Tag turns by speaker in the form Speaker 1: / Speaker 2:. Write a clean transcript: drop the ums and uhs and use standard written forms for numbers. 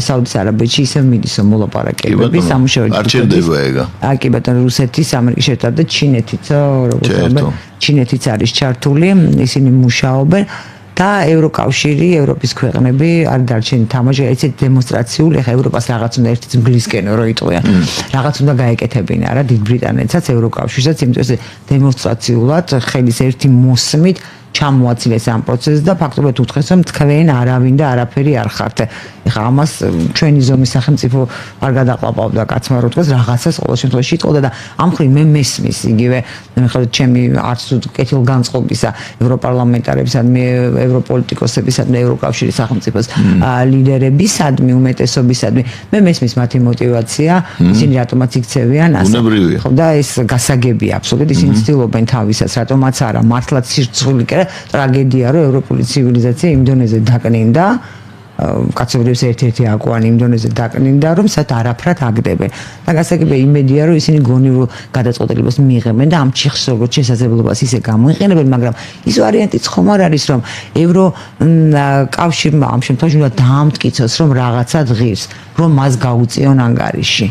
Speaker 1: საუდის არაბეთში ისევ მიდის მოლაპარაკებები სამუშაოები.
Speaker 2: არჩევდება ეგა.
Speaker 1: კი ბატონო, რუსეთის, ამერიკის შეერთებათა და ჩინეთიც, ჩინეთიც არის ჩართული, ისინი მუშაობენ. და ევროკავშირი, ევროპის ქვეყნები არ დარჩენ თამაში, ესეთ დემონსტრაციულ, ეხა ევროპას რაღაც უნდა ერთიც მგლისკენ რო იტყვიან. რაღაც უნდა გაეკეთებინა რა დიდ ბრიტანეთსაც, ევროკავშირსაც, იმიტომ რომ დემონსტრაციულად ხელის ერთი მოსმით ჩამოაცილეს ამ პროცესს და ფაქტობრივად უთხრეს, რომ თქვენ არავინ და არაფერი არ ხართ. ეხა ამას ჩვენი ზომის სახელმწიფო არ გადაყლაპავდა კაცმა რო თქვეს, რაღაცას ყოველ შემთხვევაში იტყოდა და ამ მხრივ მე მესმის იგივე ხელ ჩემი არც თუ კეთილგანწყობისა ევროპარლამენტარებისადმი, ევროპოლიტიკოსებისადმი, ევროკავშირის სახელმწიფოს ლიდერებისადმი, უმეტესობისადმი მე მესმის მათი мотиваცია, ისინი რატომაც იქცევიან ასე. ხო და ეს გასაგებია აბსოლუტურად, ისინი ცდილობენ თავისას, რატომაც არა, მართლაც სირცხვილი ტრაგედია რომ ევროპული ცივილიზაცია იმ დონეზე დაკნინდა, კაცობრიობის ერთ-ერთი აკვანი იმ დონეზე დაკნინდა, რომ სად არაფრად აგდებენ. და გასაგებია იმედია, რომ ისინი გონივრ გადაწყვეტილებას მიიღებენ და ამ ჩიხს როგორც შესაძლებლობას ისე გამოიყენებენ, მაგრამ ის ვარიანტიც ხომ არ არის, რომ ევროკავშირმა ამ შემთხვევაში უნდა დაამტკიცოს, რომ რაღაცა ღირს, რომ მას გაუწიონ ანგარიში.